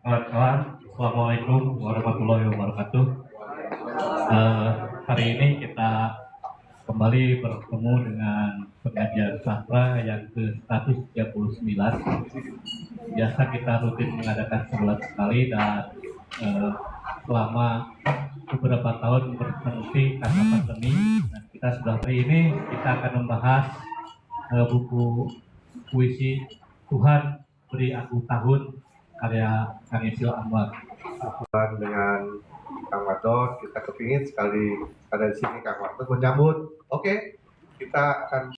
Kawan-kawan, Assalamualaikum warahmatullahi wabarakatuh. Hari ini kita kembali bertemu dengan pengajian sastra yang ke-139. Biasa kita rutin mengadakan sebulan sekali dan selama beberapa tahun berhenti karena pandemi. Dan kita sudah hari ini kita akan membahas buku puisi Tuhan Beri Aku Tahun karya Kang Isil Anwar. Dengan Kang Wadon, kita kepingin sekali ada di sini Kang Wadon menyambut. Oke, kita akan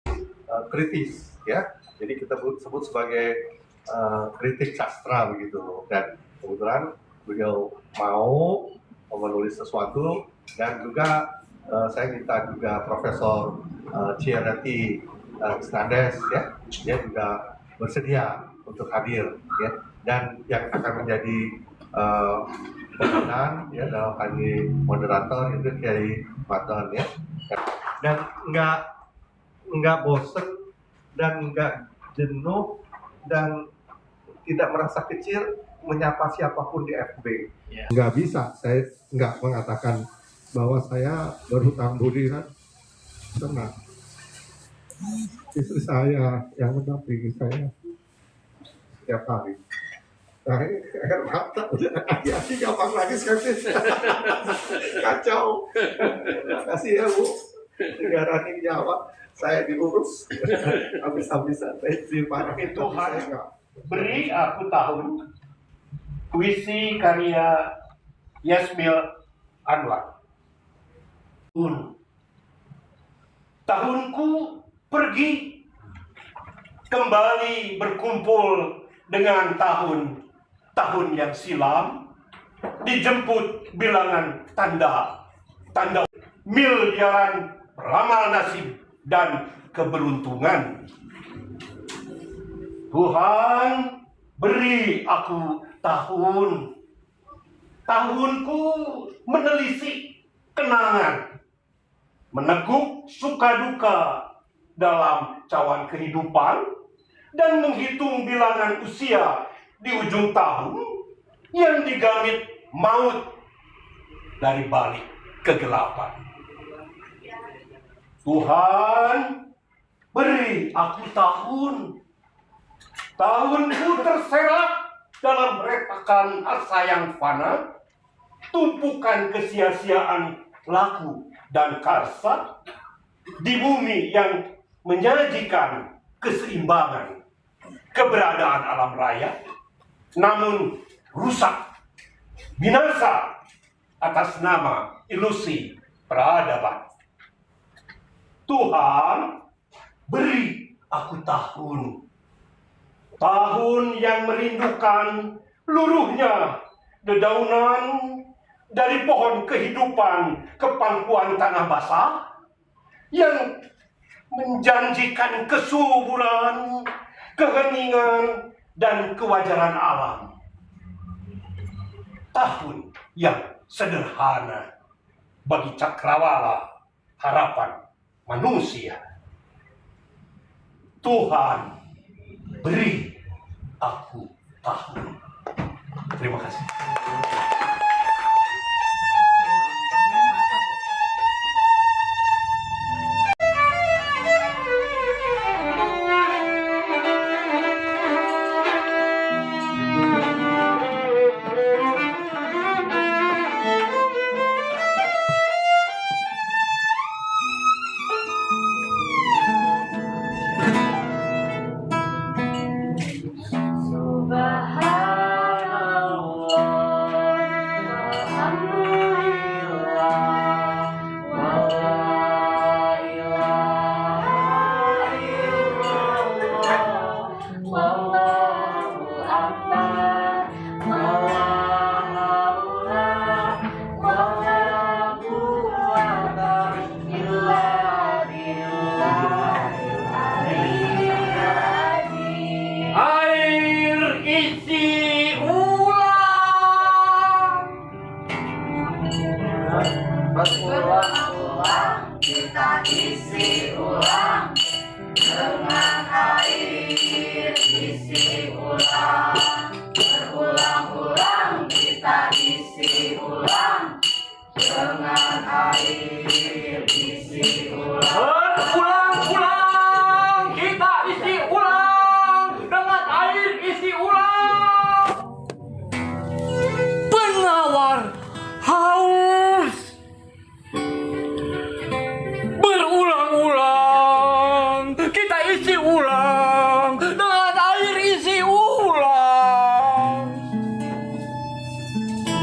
kritis ya. Jadi kita sebut sebagai kritik sastra begitu. Dan kebetulan beliau mau menulis sesuatu dan juga saya minta juga Profesor Ciarati Isnandes ya, dia juga bersedia untuk hadir ya. Dan yang akan menjadi pimpinan ya dalam hal ini moderator itu Kiai Wadon ya. Dan nggak bosen dan nggak jenuh dan tidak merasa kecil menyapa siapapun di FB. Nggak bisa, saya nggak mengatakan bahwa saya berhutang budi kan. Tenang. Istri saya yang mendampingi saya setiap hari. Nah ini air mata udah hati-hati gampang lagi sekarang. Kacau. Kasih ya Bu. Negara ini Jawa saya diurus habis-habisan. Tapi Tuhan beri aku tahun. Puisi karya Yasmil Anwar. Tahunku pergi kembali berkumpul dengan tahun yang silam, dijemput bilangan tanda miliaran ramal nasib dan keberuntungan. Tuhan beri aku tahun. Tahunku menelisik kenangan, meneguk suka duka dalam cawan kehidupan, dan menghitung bilangan usia di ujung tahun yang digamit maut dari balik kegelapan. Tuhan beri aku tahun. Tahunku terserak dalam retakan asa yang fana, tumpukan kesia-siaan laku dan karsa di bumi yang menyajikan keseimbangan keberadaan alam raya, namun rusak, binasa atas nama ilusi peradaban. Tuhan beri aku tahun. Tahun yang merindukan luruhnya dedaunan dari pohon kehidupan ke pangkuan tanah basah, yang menjanjikan kesuburan, keheningan, dan kewajaran alam. Tahun yang sederhana bagi cakrawala harapan manusia. Tuhan beri aku tahun. Terima kasih. Subhanallah.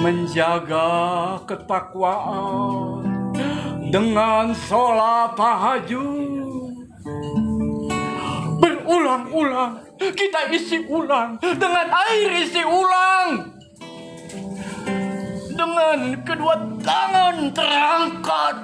menjaga ketakwaan dengan sholat tahajud. Berulang-ulang kita isi ulang dengan air isi ulang. Dengan kedua tangan terangkat,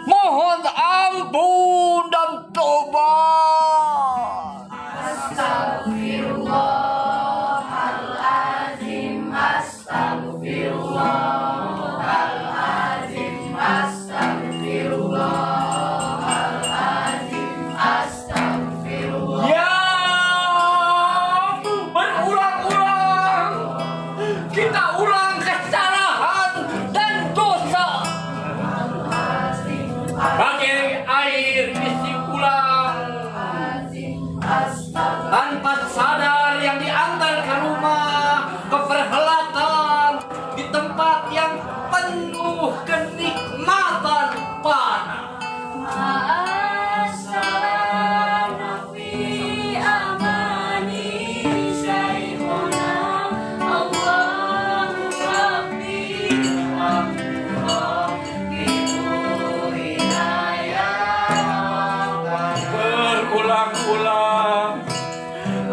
mohon ampun dan tobat. Astagfirullahaladzim, astagfirullahaladzim, astagfirullahaladzim, astagfirullah. Ya, berulang-ulang kita ulang kesalahan dan dosa. Pakai air isi ulang. Tanpa sadar yang diantar ke rumah, ke perhelatan, di tempat yang penuh kenikmatan panah. Assalamu fi amani syaikuna, Allahu Rabbi Allah ibu inayah. Berulang-ulang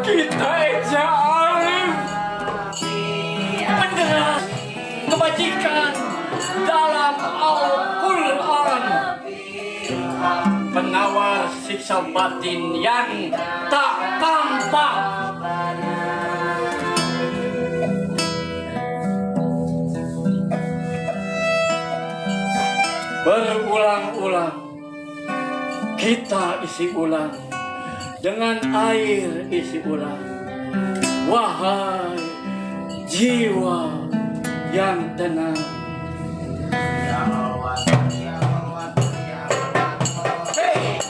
kita eja alif mendengar kebajikan dalam Al-Quran, penawar siksa batin yang tak tampak. Berulang-ulang kita isi ulang dengan air isi ulang. Wahai jiwa yang tenang, hey!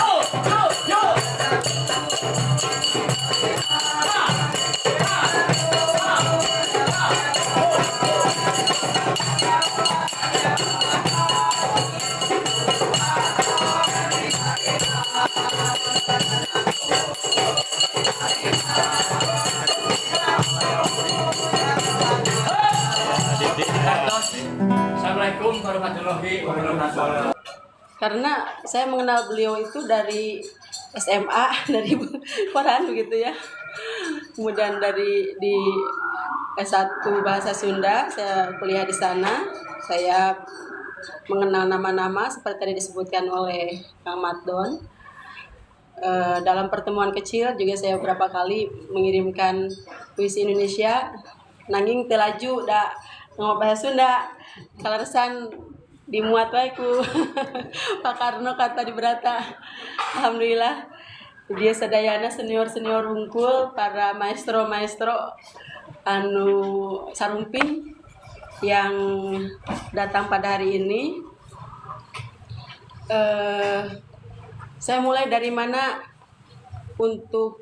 Oh, oh, yo! Assalamualaikum warahmatullahi wabarakatuh. Karena saya mengenal beliau itu dari SMA, dari Quran begitu ya. Kemudian di S1 Bahasa Sunda, saya kuliah di sana. Saya mengenal nama-nama seperti tadi disebutkan oleh Kang Maddon. Dalam pertemuan kecil juga saya beberapa kali mengirimkan puisi Indonesia. Nanging telaju da ngomong bahasa Sunda. Kalaresan dimuat wae ku Pak Karno kata di Berata. Alhamdulillah dia sadayana senior-senior unggul, para maestro-maestro anu sarumping yang datang pada hari ini. Saya mulai dari mana untuk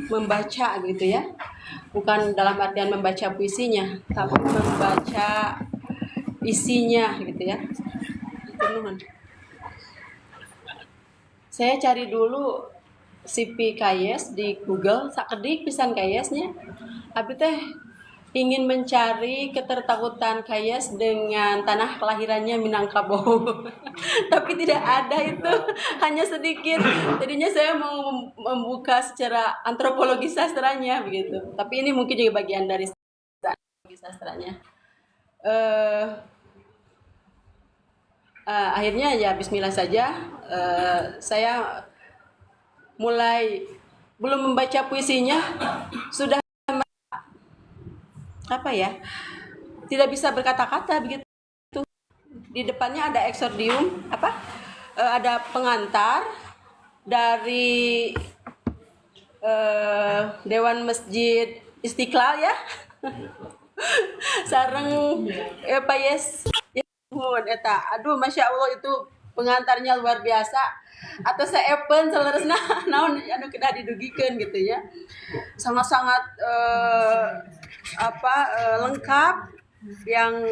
membaca gitu ya. Bukan dalam artian membaca puisinya, tapi membaca isinya gitu ya. Saya cari dulu CV Kayes di Google, sakedik pisan Kayesnya. Abi teh ingin mencari ketertautan Kayes dengan tanah kelahirannya Minangkabau. Tapi tidak ada itu, hanya sedikit. Jadinya saya mau membuka secara antropologi sastranya begitu. Tapi ini mungkin juga bagian dari antropologi sastranya. Akhirnya ya bismillah saja. Saya mulai belum membaca puisinya sudah apa ya, tidak bisa berkata-kata begitu. Di depannya ada eksordium, ada pengantar dari Dewan Masjid Istiqlal ya. Sareng Pak Yes, aduh masya Allah itu pengantarnya luar biasa. Atau saya Epen seleresna naon anu kedah didugikeun gitu ya. Sangat-sangat lengkap yang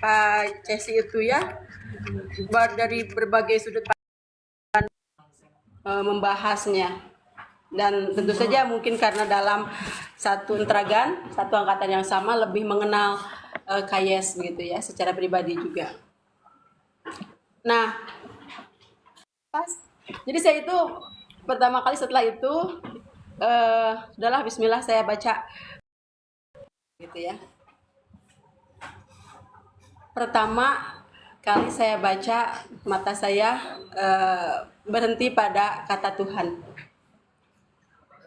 Pak Cesi itu ya, dari berbagai sudut pandang membahasnya. Dan tentu saja mungkin karena dalam satu entragan, satu angkatan yang sama lebih mengenal Kayes begitu ya, secara pribadi juga. Nah, pas. Jadi saya itu pertama kali setelah itu, adalah Bismillah saya baca, gitu ya. Pertama kali saya baca, mata saya berhenti pada kata Tuhan.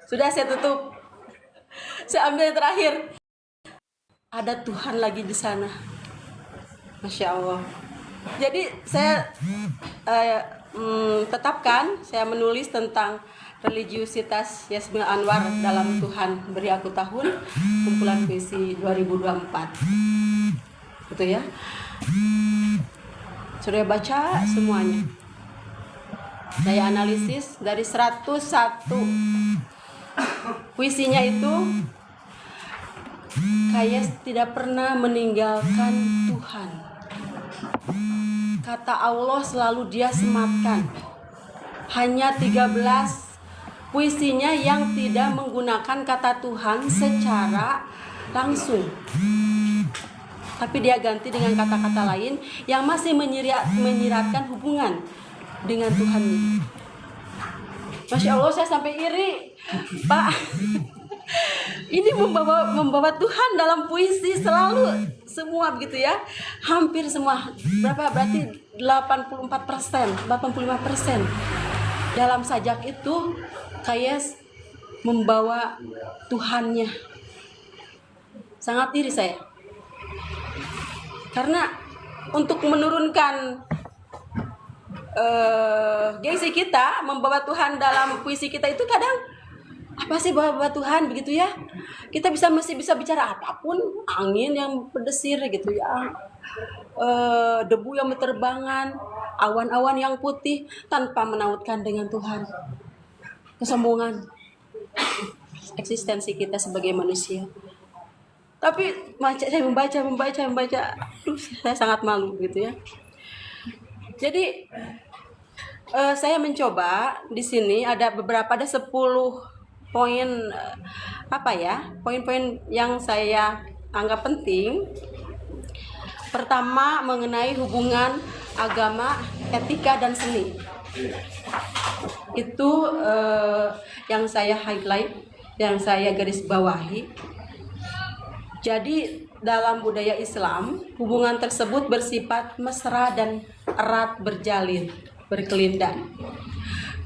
Sudah saya tutup. Saya ambil yang terakhir. Ada Tuhan lagi di sana. Masya Allah. Jadi saya tetapkan, saya menulis tentang religiusitas Yasmil Anwar dalam Tuhan Beri Aku Tahun, kumpulan puisi 2024. Gitu ya. Sudah baca semuanya. Saya analisis dari 101 puisinya itu, Kayes tidak pernah meninggalkan Tuhan. Kata Allah selalu dia sematkan. Hanya 13 puisinya yang tidak menggunakan kata Tuhan secara langsung. Tapi dia ganti dengan kata-kata lain yang masih menyiratkan hubungan dengan Tuhannya. Masya Allah, saya sampai iri, Pak. Ini membawa Tuhan dalam puisi selalu, semua begitu ya. Hampir semua. Berapa? Berarti 84%, 85%. Dalam sajak itu Kayes membawa Tuhannya. Sangat iri saya. Karena untuk menurunkan gengsi kita, membawa Tuhan dalam puisi kita itu kadang apa sih bawa Tuhan begitu ya? Kita masih bisa bicara apapun, angin yang berdesir gitu ya, debu yang berterbangan, awan-awan yang putih, tanpa menautkan dengan Tuhan. Kesombongan eksistensi kita sebagai manusia. Tapi saya membaca, saya sangat malu gitu ya. Jadi saya mencoba di sini ada 10 poin poin-poin yang saya anggap penting. Pertama, mengenai hubungan agama, etika dan seni. Itu yang saya highlight, yang saya garis bawahi. Jadi dalam budaya Islam, hubungan tersebut bersifat mesra dan erat berkelindan.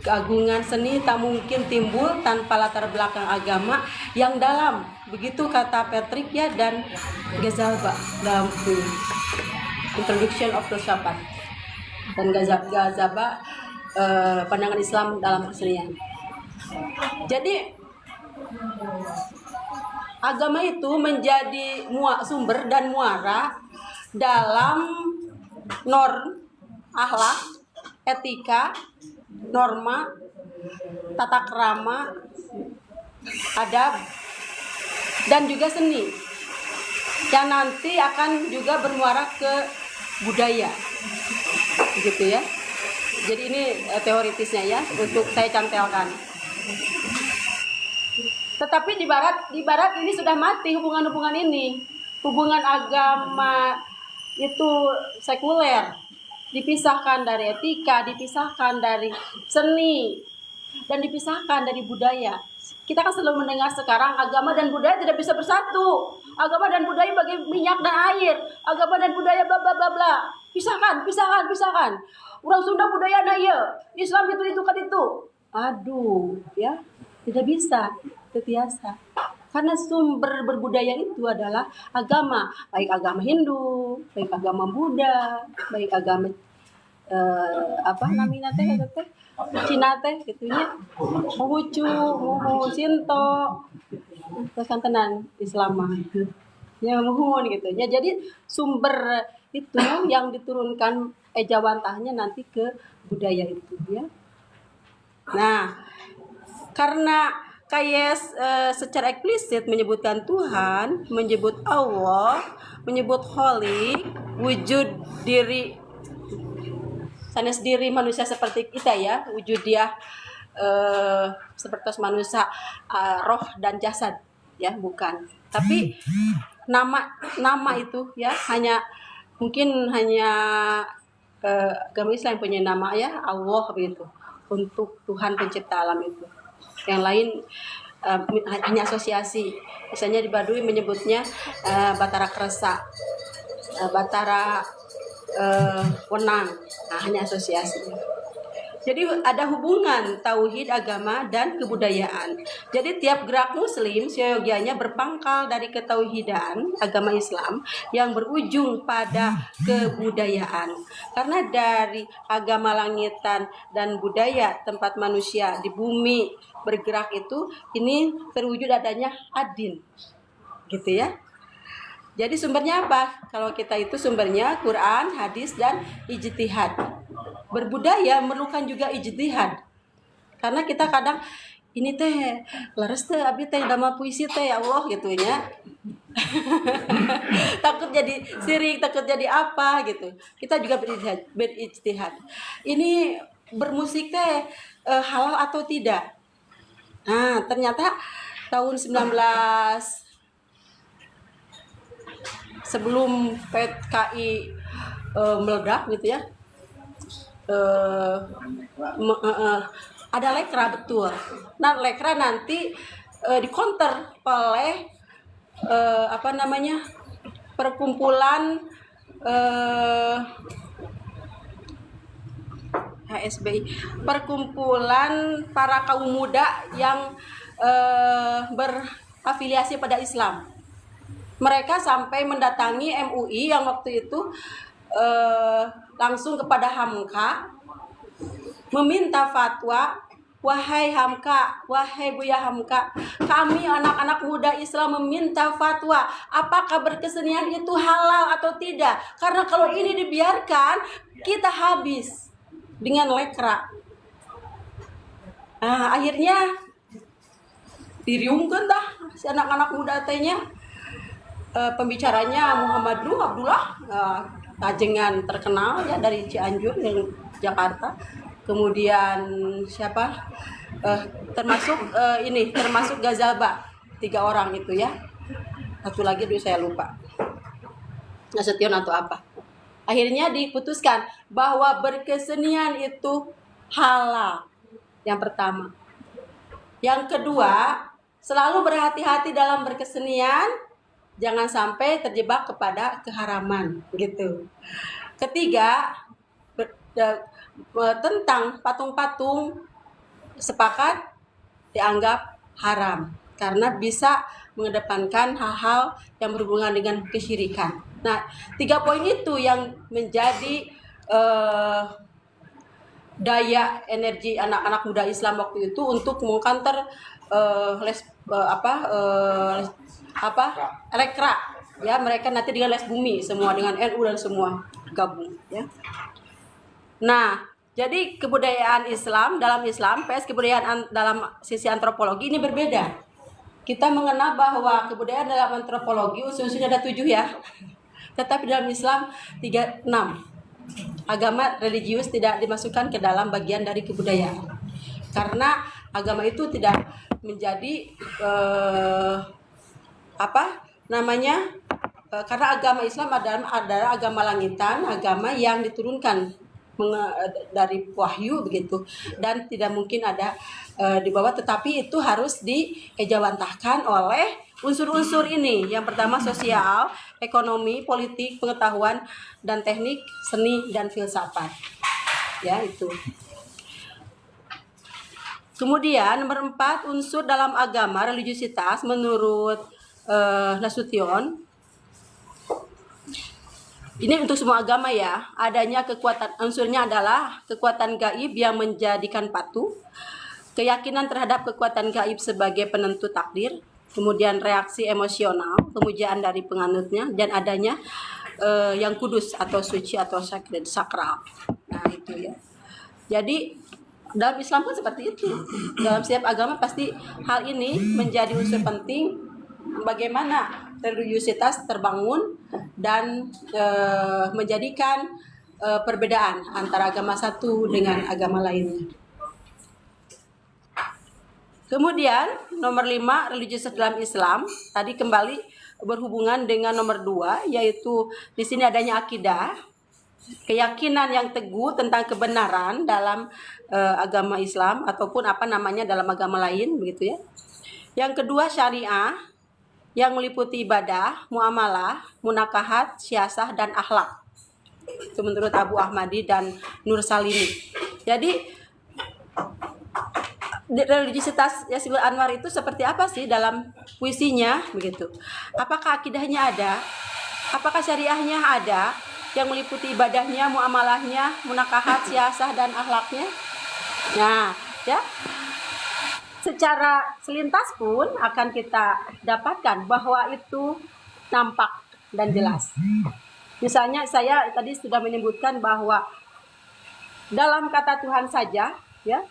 Keagungan seni tak mungkin timbul tanpa latar belakang agama yang dalam. Begitu kata Patrick ya dan Ghazalba dalam buku Introduction of Filsafat. Dan Ghazalba pandangan Islam dalam kesenian. Jadi agama itu menjadi sumber dan muara dalam norm, akhlak, etika, norma, tata krama, adab, dan juga seni yang nanti akan juga bermuara ke budaya, begitu ya. Jadi ini teoritisnya ya, untuk saya cantelkan. Tetapi di barat ini sudah mati hubungan-hubungan ini. Hubungan agama itu sekuler, dipisahkan dari etika, dipisahkan dari seni, dan dipisahkan dari budaya. Kita kan selalu mendengar sekarang agama dan budaya tidak bisa bersatu. Agama dan budaya bagi minyak dan air. Agama dan budaya bla bla bla bla. Pisahkan. Orang Sunda budaya na ieu, Islam itu kan itu. Aduh, ya. Tidak bisa. Biasa. Karena sumber berbudaya itu adalah agama, baik agama Hindu, baik agama Buddha, baik agama Cina teh gitunya, Konghucu, Shinto, terus kan tenan Islam ya muhun gitu ya. Jadi sumber itu yang diturunkan ejawantahnya nanti ke budaya itu ya. Nah, karena Kayes secara eksplisit menyebutkan Tuhan, menyebut Allah, menyebut holy, wujud diri sanes diri manusia seperti kita ya, wujud dia seperti manusia, roh dan jasad, ya bukan. Tapi nama itu ya mungkin hanya agama Islam yang punya nama ya Allah begitu, untuk Tuhan pencipta alam itu. Yang lain hanya asosiasi. Misalnya di Baduy menyebutnya Batara Kresa, Batara Wenang, hanya asosiasi. Jadi ada hubungan tauhid, agama, dan kebudayaan. Jadi tiap gerak Muslim seyogianya berpangkal dari ketauhidan agama Islam yang berujung pada kebudayaan. Karena dari agama langitan dan budaya tempat manusia di bumi bergerak itu, ini terwujud adanya adin, gitu ya. Jadi sumbernya apa? Kalau kita itu sumbernya Quran, hadis, dan ijtihad. Berbudaya memerlukan juga ijtihad. Karena kita kadang ini teh laras teh abi teh dama puisi teh ya Allah gitu ya. Takut jadi sirik, takut jadi apa gitu. Kita juga berijtihad. Ini bermusik teh halal atau tidak? Nah, ternyata tahun 19 sebelum PKI meledak gitu ya. Ada lekra betul. Nah, lekra nanti dikonter oleh perkumpulan HSBI, perkumpulan para kaum muda yang berafiliasi pada Islam. Mereka sampai mendatangi MUI yang waktu itu langsung kepada Hamka meminta fatwa, wahai Hamka, wahai Buya Hamka, kami anak-anak muda Islam meminta fatwa, apakah berkesenian itu halal atau tidak? Karena kalau ini dibiarkan, kita habis dengan lekra. Nah, akhirnya diriungkeun dah si anak-anak muda tehnya. Pembicaranya Muhammad Abdullah, tajengan terkenal ya dari Cianjur yang Jakarta. Kemudian siapa? Termasuk Gazaba, 3 orang itu ya. Satu lagi dulu saya lupa. Nasution atau apa. Akhirnya diputuskan bahwa berkesenian itu halal. Yang pertama. Yang kedua, selalu berhati-hati dalam berkesenian. Jangan sampai terjebak kepada keharaman gitu. Ketiga, tentang patung-patung sepakat dianggap haram karena bisa mengedepankan hal-hal yang berhubungan dengan kesyirikan. Nah, 3 poin itu yang menjadi daya energi anak-anak muda Islam waktu itu untuk mengcounter lekra ya, mereka nanti dengan les bumi semua dengan NU dan semua gabung ya. Nah, jadi kebudayaan Islam dalam Islam PS kebudayaan dalam sisi antropologi ini berbeda. Kita mengenal bahwa kebudayaan dalam antropologi unsur-unsurnya ada 7 ya. Tetapi dalam Islam 6. Agama religius tidak dimasukkan ke dalam bagian dari kebudayaan. Karena agama itu tidak menjadi karena agama Islam adalah agama langitan, agama yang diturunkan dari wahyu begitu, dan tidak mungkin ada di bawah, tetapi itu harus diejawantahkan oleh unsur-unsur ini. Yang pertama sosial, ekonomi, politik, pengetahuan, dan teknik, seni, dan filsafat. Ya, itu. Kemudian nomor 4, unsur dalam agama religiusitas menurut Nasution. Ini untuk semua agama ya. Adanya kekuatan, unsurnya adalah kekuatan gaib yang menjadikan patuh, keyakinan terhadap kekuatan gaib sebagai penentu takdir, kemudian reaksi emosional, pemujaan dari penganutnya, dan adanya yang kudus atau suci atau sacred, sakral. Nah, itu ya. Jadi dalam Islam pun seperti itu. Dalam setiap agama pasti hal ini menjadi unsur penting bagaimana religiusitas terbangun dan menjadikan perbedaan antara agama satu dengan agama lainnya. Kemudian nomor 5 religiusitas dalam Islam tadi kembali berhubungan dengan nomor 2, yaitu di sini adanya akidah, keyakinan yang teguh tentang kebenaran dalam agama Islam ataupun dalam agama lain begitu ya. Yang kedua syariah yang meliputi ibadah, muamalah, munakahat, siasah dan akhlak. Itu menurut Abu Ahmadi dan Nur Salimi. Jadi religiusitas Yasinul Anwar itu seperti apa sih dalam puisinya begitu? Apakah akidahnya ada? Apakah syariahnya ada yang meliputi ibadahnya, muamalahnya, munakahat, siasah dan akhlaknya? Nah, ya. Secara selintas pun akan kita dapatkan bahwa itu nampak dan jelas. Misalnya saya tadi sudah menyebutkan bahwa dalam kata Tuhan saja, ya,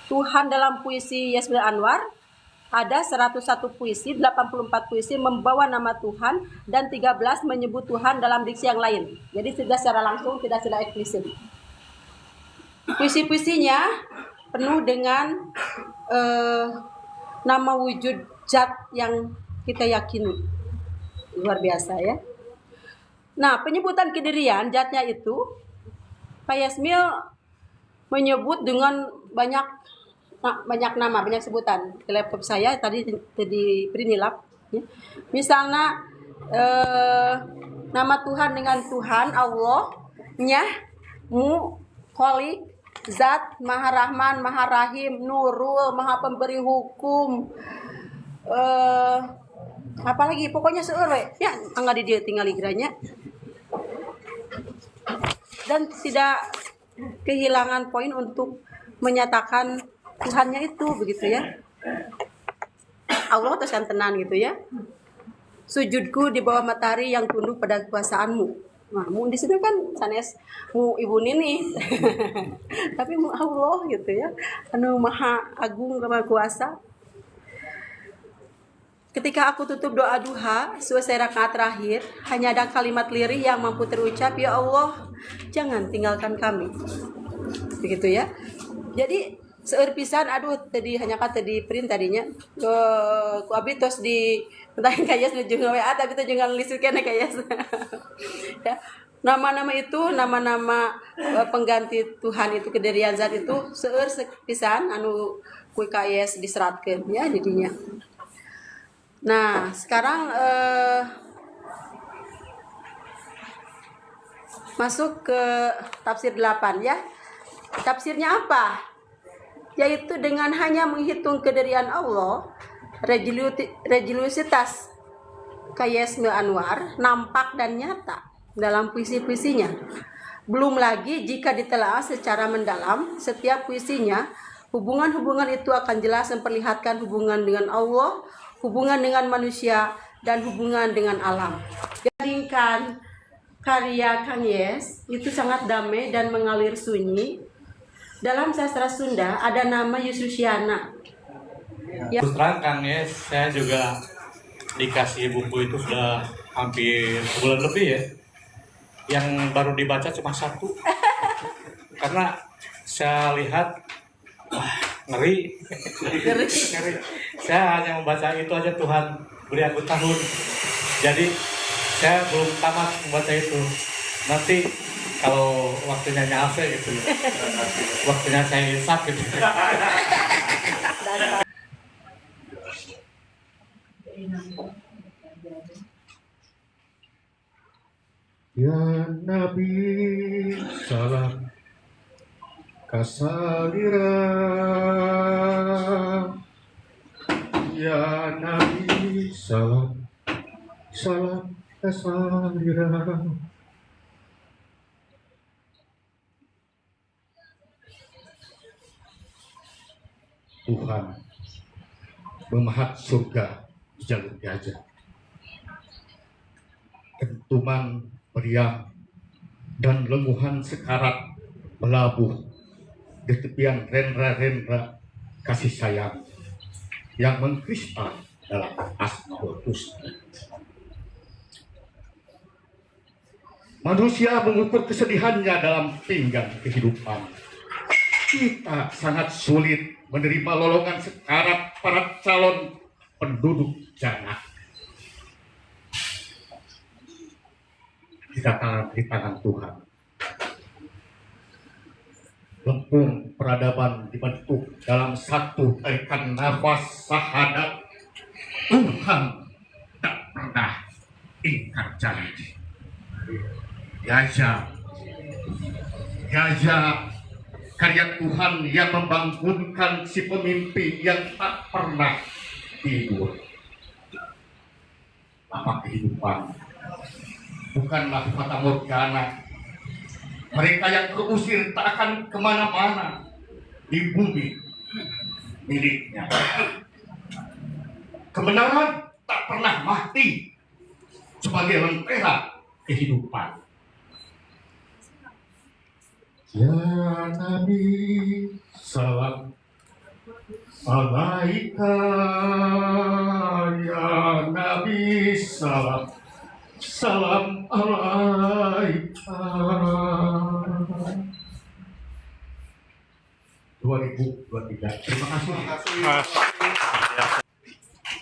Tuhan dalam puisi Yasinul Anwar ada 101 puisi, 84 puisi membawa nama Tuhan dan 13 menyebut Tuhan dalam diksi yang lain. Jadi tidak secara langsung, tidak secara eksplisit. Puisi-puisinya penuh dengan nama wujud zat yang kita yakini. Luar biasa ya. Nah, penyebutan kedirian zatnya itu Pak Yasmil menyebut dengan banyak nama, banyak sebutan. Di laptop saya tadi di Prinilab ya. Misalnya nama Tuhan dengan Tuhan, Allah, Nyah, Mu, Kholik, Zat, Maha Rahman, Maha Rahim, Nurul, Maha Pemberi Hukum, apalagi pokoknya seure ya, angga di dia tinggal igranya dan tidak kehilangan poin untuk menyatakan Tuhannya itu begitu ya. Allah terus tenan gitu ya. Sujudku di bawah matahari yang tunduk pada kekuasaanmu. Nah, mu di situ kan sanes mu ibu nini, tapi mu Allah gitu ya, anu maha agung maha kuasa. Ketika aku tutup doa duha, selesai rakaat terakhir, hanya ada kalimat lirih yang mampu terucap, ya Allah, jangan tinggalkan kami. Begitu ya. Jadi seueur pisan, aduh tadi hanya kata di print tadinya, ku abi tos di tentang kayas jeung WA tapi itu jangan lisurkan kayas. Ya. Nama-nama itu, nama-nama pengganti Tuhan itu, kedirian zat itu seueur pisan anu ku kayas diseratkeun ya jadinya. Nah, sekarang masuk ke tafsir 8 ya. Tafsirnya apa? Yaitu dengan hanya menghitung kedirian Allah, religiusitas Yasinul Anwar nampak dan nyata dalam puisi-puisinya. Belum lagi jika ditelaah secara mendalam setiap puisinya, hubungan-hubungan itu akan jelas memperlihatkan hubungan dengan Allah, hubungan dengan manusia, dan hubungan dengan alam. Dibandingkan karya Kang Yes, itu sangat damai dan mengalir sunyi. Dalam sastra Sunda ada nama Yususiana. Terus terang Kang Yes, saya juga dikasih buku itu sudah hampir sebulan lebih ya. Yang baru dibaca cuma 1. Karena saya lihat ngeri. Saya hanya membaca itu aja, Tuhan beri aku tahun. Jadi saya belum tamat membaca itu. Nanti kalau waktunya nyampe gitu, waktunya saya insaf gitu. Ya Nabi salam kasalira, ya Nabi salam kasalira. Tuhan memahat surga di jalur gajah. Kentuman meriam dan lenguhan sekarat melabuh di tepian rendra-rendra kasih sayang yang mengkristal dalam Asmaul Husna. Manusia mengukur kesedihannya dalam pinggan kehidupan. Kita sangat sulit menerima lowongan sekarat para calon penduduk jannah. Kita tangan di tangan Tuhan. Lempung peradaban dibentuk dalam satu tarikan nafas syahadat. Tuhan tak pernah ingkar janji. Gajah karya Tuhan yang membangunkan si pemimpin yang tak pernah tidur. Apa kehidupan bukanlah fata morgana. Mereka yang terusir tak akan kemana-mana di bumi miliknya. Kebenaran tak pernah mati sebagai lentera kehidupan. Ya Nabi, salam alaika. Ya Nabi, salam alaika. 2023. Terima kasih.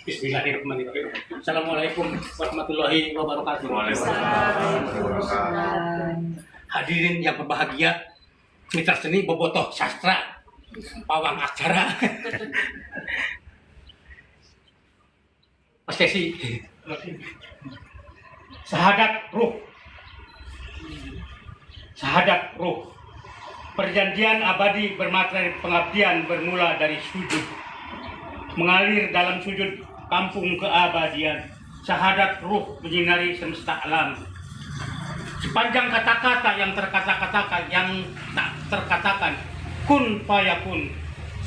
Bismillahirrahmanirrahim. Assalamualaikum warahmatullahi wabarakatuh. Hadirin yang berbahagia, mitra seni bobotoh sastra, pawang aksara. Pastesi. Syahadat ruh. Perjanjian abadi bermateri pengabdian bermula dari sujud, mengalir dalam sujud kampung keabadian. Syahadat ruh menyinari semesta alam. Sepanjang kata-kata yang terkata-katakan, yang tak terkatakan, kun fayakun.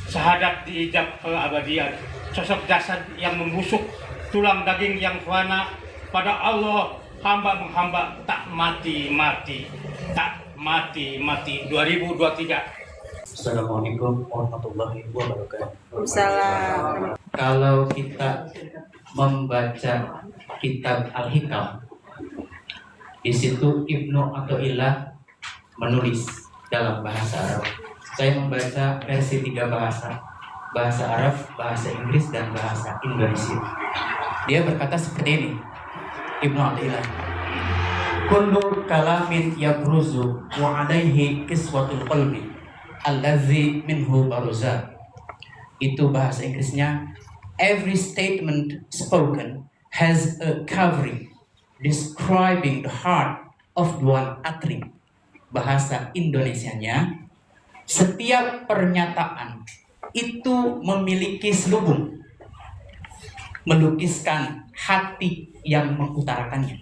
Syahadat diijab keabadian. Sosok jasad yang membusuk, tulang daging yang fana. Pada Allah hamba menghamba tak mati-mati. 2023. Assalamualaikum warahmatullahi wabarakatuh. Waalaikumsalam. Kalau kita membaca kitab Al-Hikam, di situ Ibnu Athaillah menulis dalam bahasa Arab. Saya membaca versi 3 bahasa Arab, bahasa Inggris, dan bahasa Indonesia. Dia berkata seperti ini, Ibnu Athaillah: kullu kalamin yabruzu wa alaihi kiswatul qalbi allazi minhu baruza. Itu bahasa Inggrisnya. Every statement spoken has a covering describing the heart of the one uttering. Bahasa Indonesianya, setiap pernyataan itu memiliki selubung, melukiskan hati yang mengutarakannya.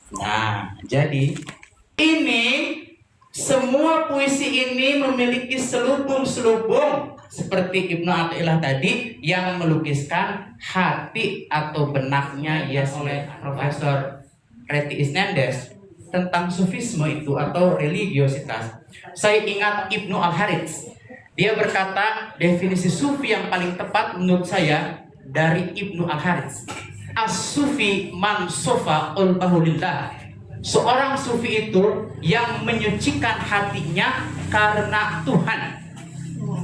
Nah, jadi ini semua puisi ini memiliki selubung-selubung seperti Ibnu Athaillah tadi yang melukiskan hati atau benaknya oleh Profesor Reti Isnandes tentang sufisme itu atau religiositas. Saya ingat Ibnu Al-Harits. Dia berkata definisi sufi yang paling tepat menurut saya dari Ibnu Al-Harits. As-sufi man sofa qalbahu lillah. Seorang sufi itu yang menyucikan hatinya karena Tuhan.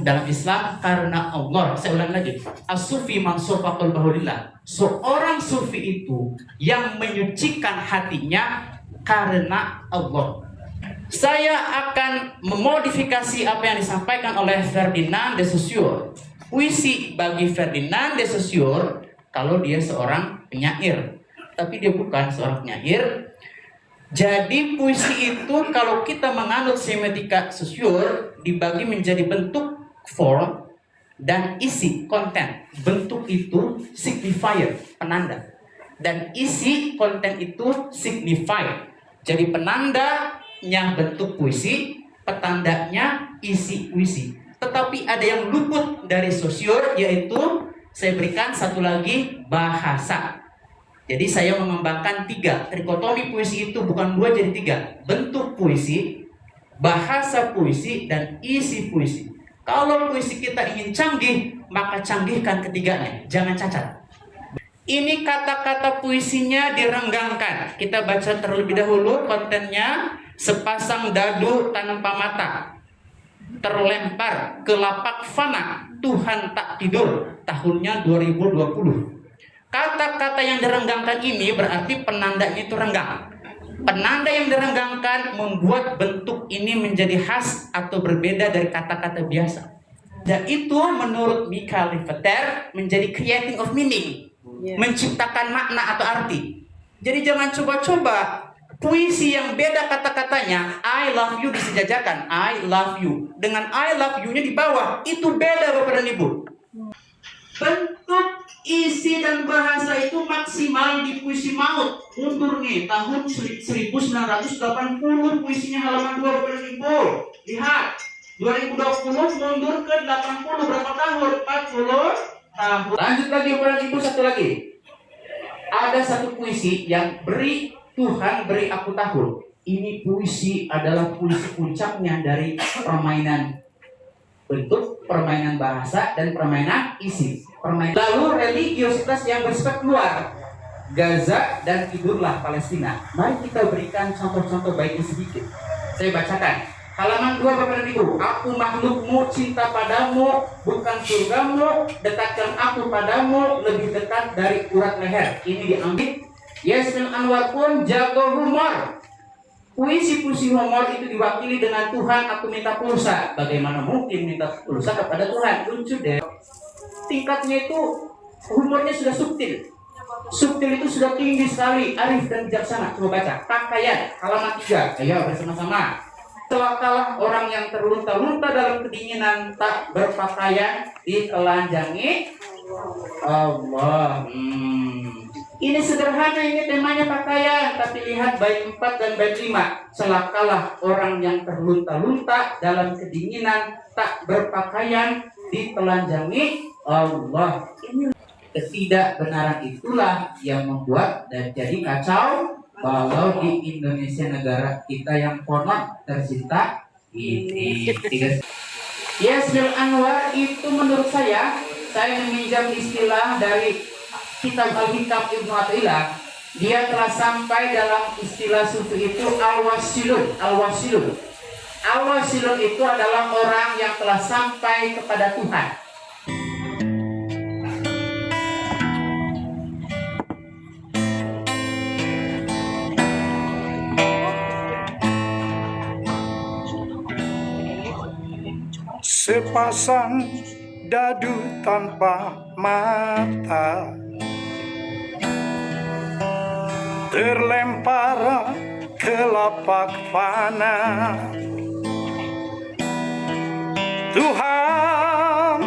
Dalam Islam karena Allah. Saya ulang lagi. As-sufi man sofa qalbahu lillah. Seorang sufi itu yang menyucikan hatinya karena Allah. Saya akan memodifikasi apa yang disampaikan oleh Ferdinand de Saussure. Puisi bagi Ferdinand de Saussure, kalau dia seorang penyair, tapi dia bukan seorang penyair. Jadi puisi itu kalau kita menganut semiotika Saussure dibagi menjadi bentuk, form, dan isi, konten. Bentuk itu signifier, penanda, dan isi, konten itu signifier. Jadi penandanya bentuk puisi, petandanya isi puisi. Tetapi ada yang luput dari Saussure, yaitu saya berikan satu lagi, bahasa. Jadi saya mengembangkan 3 trikotomi puisi itu, bukan 2 jadi 3. Bentuk puisi, bahasa puisi, dan isi puisi. Kalau puisi kita ingin canggih, maka canggihkan ketiganya, jangan cacat. Ini kata-kata puisinya direnggangkan. Kita baca terlebih dahulu kontennya. Sepasang dadu tanpa mata terlempar ke lapak fana, Tuhan tak tidur, tahunnya 2020. Kata-kata yang direnggangkan ini berarti penandanya itu renggang. Penanda yang direnggangkan membuat bentuk ini menjadi khas atau berbeda dari kata-kata biasa. Dan itu menurut Michael Riveter menjadi creating of meaning, menciptakan makna atau arti. Jadi jangan coba-coba puisi yang beda kata-katanya, I love you disejajarkan, I love you. Dengan I love you-nya di bawah, itu beda Bapak dan Ibu. Bentuk, isi, dan bahasa itu maksimal di puisi maut. Mundur nih, tahun 1980 puisinya halaman 2 Bapak dan Ibu. Lihat, 2020 mundur ke 80, berapa tahun? 40 tahun. Lanjut lagi Bapak dan Ibu, satu lagi. Ada satu puisi yang beri Tuhan beri aku tahun. Ini puisi adalah puisi puncaknya dari permainan bentuk, permainan bahasa, dan permainan isi. Lalu religiositas yang bersifat luar, Gaza dan tidurlah Palestina. Mari kita berikan contoh-contoh baiknya sedikit. Saya bacakan. Halaman 2 Bapak dan Ibu. Aku makhlukmu, cinta padamu, bukan surgamu, dekatkan aku padamu, lebih dekat dari urat leher. Ini diambil. Yasmin Anwar pun jago humor. Puisi-puisi humor itu diwakili dengan Tuhan aku minta pulsa. Bagaimana mungkin minta pulsa kepada Tuhan? Lucu deh. Tingkatnya itu humornya sudah subtil. Subtil itu sudah tinggi sekali, arif dan bijaksana. Coba baca. Pakaian halaman 3. Ayo bersama-sama. Celakalah orang yang terlunta-lunta dalam kedinginan, tak berpakaian, ditelanjangi Allah. Ini sederhana, ini temanya pakaian, tapi lihat bait 4 dan bait 5. Celakalah orang yang terlunta-lunta dalam kedinginan, tak berpakaian, ditelanjangi Allah. Ini ketidakbenaran itulah yang membuat dan jadi kacau kalau di Indonesia negara kita yang konon tercinta ini. Yasmin Anwar itu menurut saya meminjam istilah dari kitab Al-Hikam Ibnu Athaillah. Dia telah sampai dalam istilah sufi itu al-wasilun. Al-wasilun. Al-wasilun itu adalah orang yang telah sampai kepada Tuhan. Sepasang dadu tanpa mata terlempar ke lapak fana. Tuhan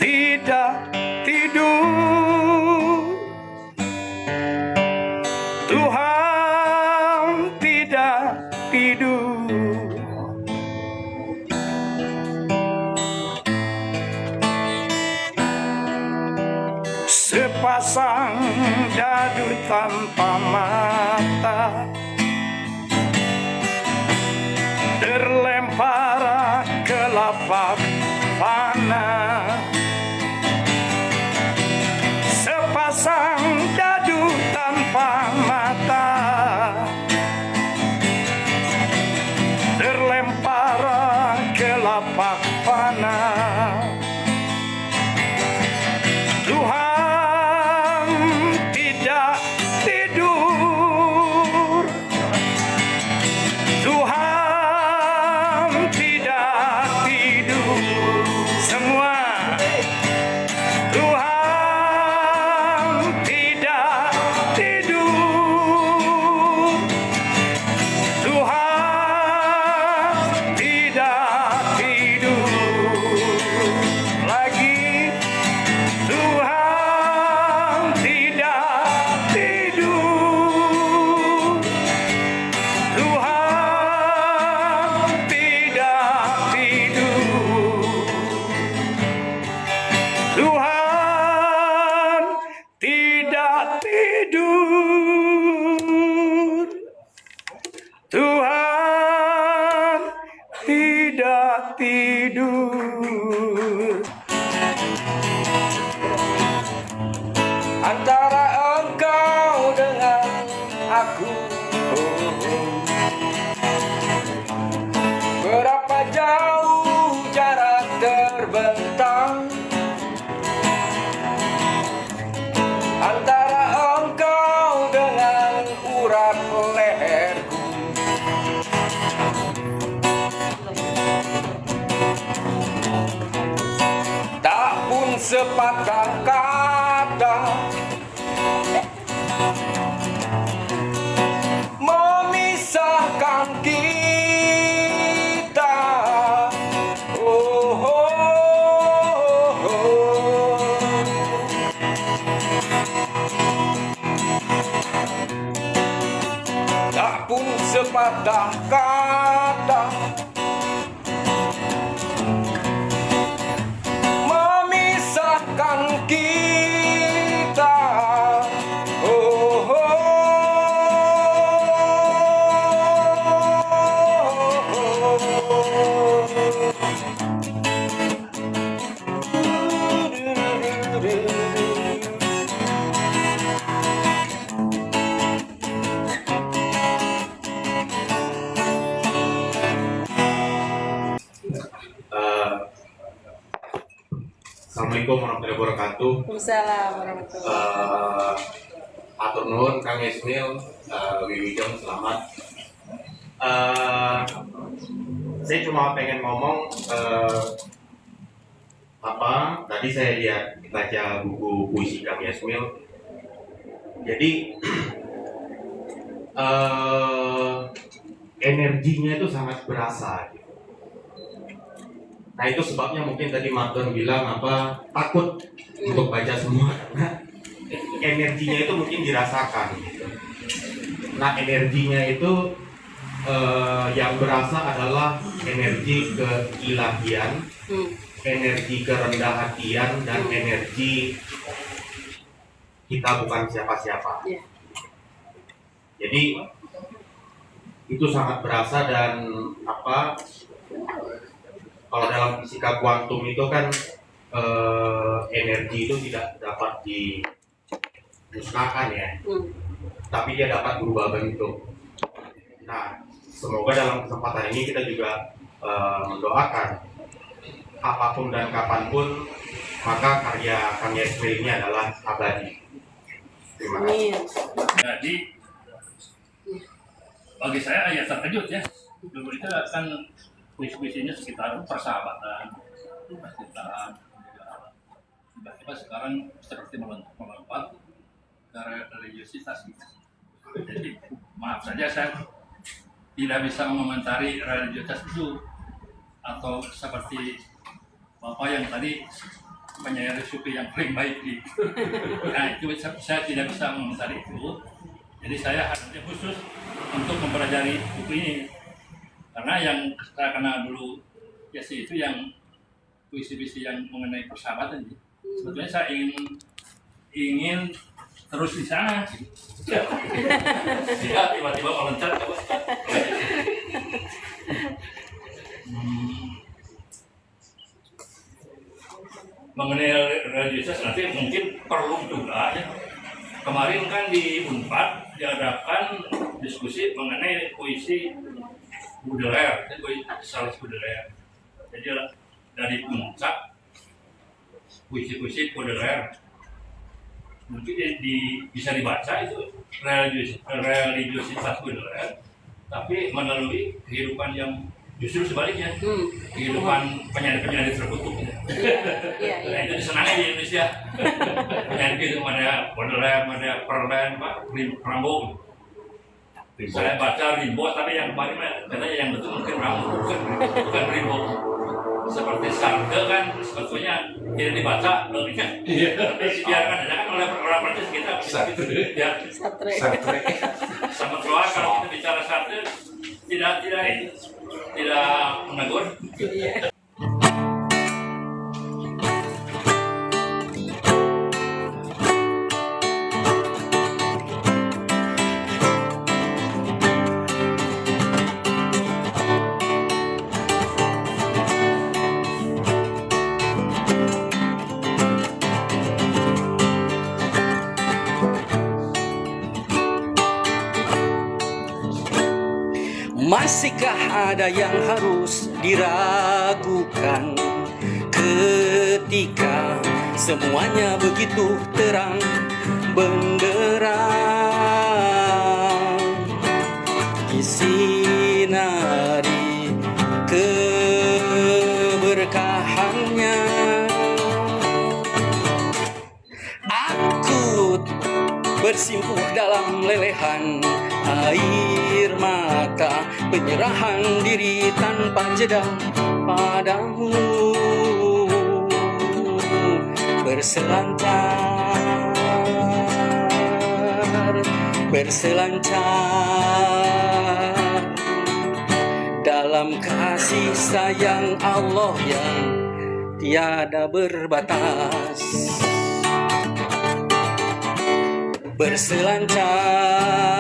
tidak tidur, Tuhan tidak tidur. Sepasang dadu tanpa mata terlempar ke lapak fana. Sepasang dadu tanpa mata terlempar ke lapak fana. Tuhan tidak tidur, Tuhan tidak tidur. Semua Tuhan tidak tidur, Tuhan tidak tidur. Lagi Tuhan tidak tidur, Tuhan tidak tidur, Tuhan tidak tidur, Tuhan tidak tidur. Antara engkau dengan aku, berapa jauh jarak terbentang. sepatah kata memisahkan kita. Oh, oh, oh, oh. Tak pun sepatah kata memisahkan kita. Oh, oh, Assalamualaikum warahmatullahi wabarakatuh. Waalaikumsalam warahmatullahi wabarakatuh. Atur nuhun Kang Ismil, Wiwijeng selamat. Saya cuma pengen ngomong tadi saya lihat baca buku puisi Kang Ismil. Jadi energinya itu sangat berasa. Nah itu sebabnya mungkin tadi Martin bilang takut untuk baca semua karena energinya itu mungkin dirasakan gitu. Nah energinya itu yang berasa adalah energi keilahian, energi kerendah hatian, dan energi kita bukan siapa-siapa. Jadi itu sangat berasa dan kalau dalam fisika kuantum itu kan energi itu tidak dapat dimusnahkan ya, tapi dia dapat berubah bentuk. Nah, semoga dalam kesempatan ini kita juga mendoakan apapun dan kapanpun maka karya Kang Ismil ini adalah abadi. Terima kasih. Jadi bagi saya ya terkejut ya. Dulu itu kan puisi-puisinya sekitar persahabatan, percintaan. Tiba-tiba sekarang seperti melompat ke religiositas. Jadi maaf saja saya tidak bisa mengomentari religiositas itu atau seperti Bapak yang tadi menyayangi sufi yang paling baik gitu. Nah itu saya tidak bisa mengomentari itu. Jadi saya hanya khusus untuk mempelajari buku ini. Karena yang saya kenal dulu ya sih itu yang puisi-puisi yang mengenai persahabatan. Sebetulnya saya ingin terus di sana. Ya, tiba-tiba meloncat. Mengenai religiositas nanti mungkin perlu juga ya. Kemarin kan di Unpad diadakan diskusi mengenai puisi Baudelaire, Charles Baudelaire. Jadi dari puncak puisi-puisi Baudelaire mungkin bisa dibaca itu religiositas Baudelaire, tapi melalui kehidupan yang justru sebaliknya, kehidupan penyanyi-penyanyi terkutuk. Nah itu disenangi di Indonesia. Penyanyi itu ada Baudelaire, ada Verlaine, Rimbaud. Saya baca Rimbaud, tapi yang kemarin katanya yang betul mungkin Rimbaud, bukan Rimbaud. Seperti Sartre kan sebetulnya tidak dibaca logiknya, tapi dibiarkan aja kan oleh orang Prancis kita. Ya, Sartre. Sama keluar kalau kita bicara Sartre tidak menegur. Masihkah ada yang harus diragukan ketika semuanya begitu terang benderang disinari keberkahannya bersimpuh dalam lelehan air mata, penyerahan diri tanpa jeda padamu. Berselancar dalam kasih sayang Allah yang tiada berbatas. Berselancar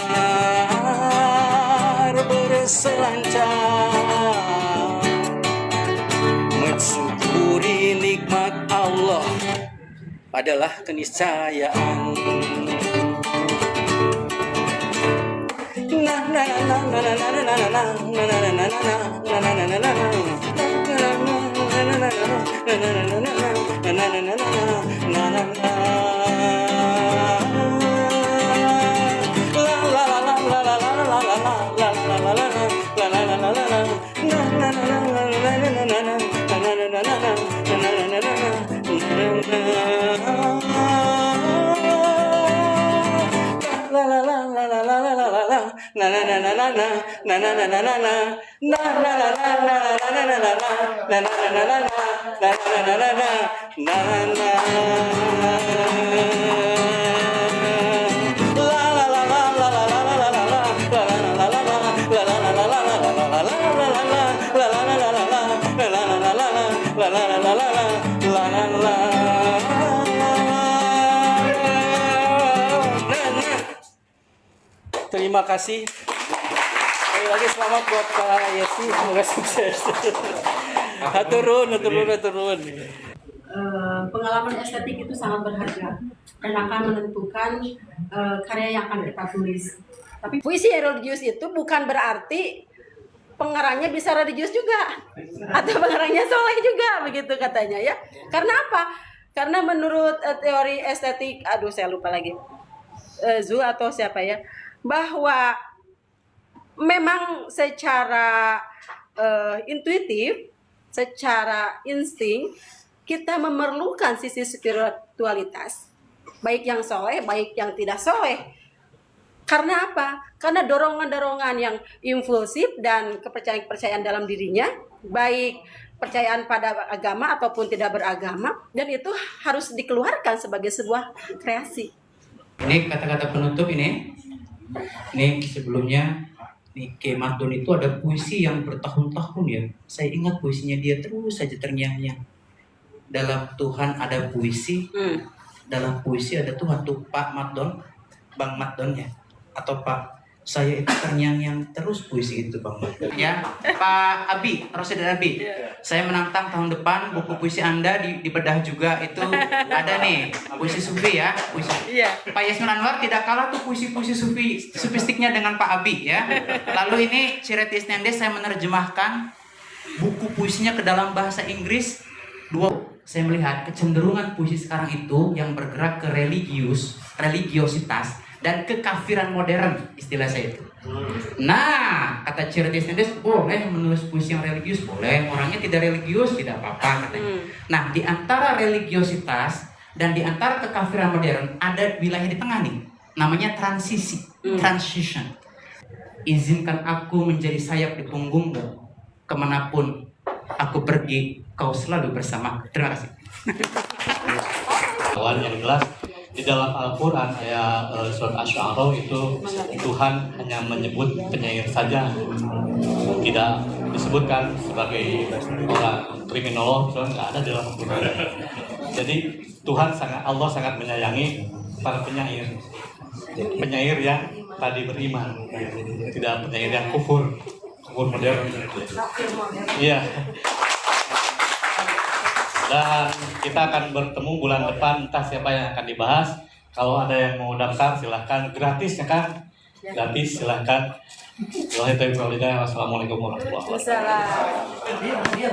mensyukuri nikmat Allah adalah keniscayaan. Terima kasih. Sekali lagi selamat buat Pak Yesi, semoga sukses. Turun. Pengalaman estetik itu sangat berharga dan akan menentukan karya yang akan kita tulis. Tapi puisi religius itu bukan berarti pengarangnya bisa religius juga atau pengarangnya soleh juga, begitu katanya ya. Karena apa? Karena menurut teori estetik, saya lupa lagi, Zu atau siapa ya, bahwa memang secara intuitif, secara insting kita memerlukan sisi spiritualitas, baik yang soleh, baik yang tidak soleh. Karena apa? Karena dorongan-dorongan yang impulsif dan kepercayaan-kepercayaan dalam dirinya, baik percayaan pada agama ataupun tidak beragama, dan itu harus dikeluarkan sebagai sebuah kreasi. Ini kata-kata penutup ini sebelumnya nih, Ke Madon itu ada puisi yang bertahun-tahun ya. Saya ingat puisinya dia terus saja terngiang-ngiang. Dalam Tuhan ada puisi, dalam puisi ada Tuhan tuh Pak Madon, Bang Madon ya, atau Pak. Saya itu terngiang-ngiang terus puisi itu Bang Madon. Ya, Pak Abi, Rosyid Abi. Saya menantang tahun depan buku puisi Anda dibedah juga itu ada nih puisi sufi ya, puisi. Pak Yasmin Anwar tidak kalah tuh puisi-puisi sufistiknya dengan Pak Abi ya. Lalu ini Cireti Isnendes saya menerjemahkan buku puisinya ke dalam bahasa Inggris. Saya melihat kecenderungan puisi sekarang itu yang bergerak ke religiositas dan kekafiran modern, istilah saya itu. Nah, kata Cireti Isnendes, boleh menulis puisi yang religius, boleh. Orangnya tidak religius, tidak apa-apa katanya. Nah, di antara religiositas dan di antara kekafiran modern ada wilayah di tengah nih, namanya transisi, transition. Izinkan aku menjadi sayap di punggungmu, kemanapun aku pergi, kau selalu bersama. Terima kasih. Yang jelas di dalam Al-Quran ayat surat Asy-Syu'ara itu Tuhan hanya menyebut penyair saja, tidak disebutkan sebagai orang kriminolog, misalnya nggak ada di dalam Al-Quran. Jadi Allah sangat menyayangi para penyair yang tadi beriman, tidak penyair yang kufur modern. Iya. Dan kita akan bertemu bulan depan, entah siapa yang akan dibahas. Kalau ada yang mau daftar silahkan, gratis ya kan? Gratis silahkan. Wassalamualaikum warahmatullahi wabarakatuh.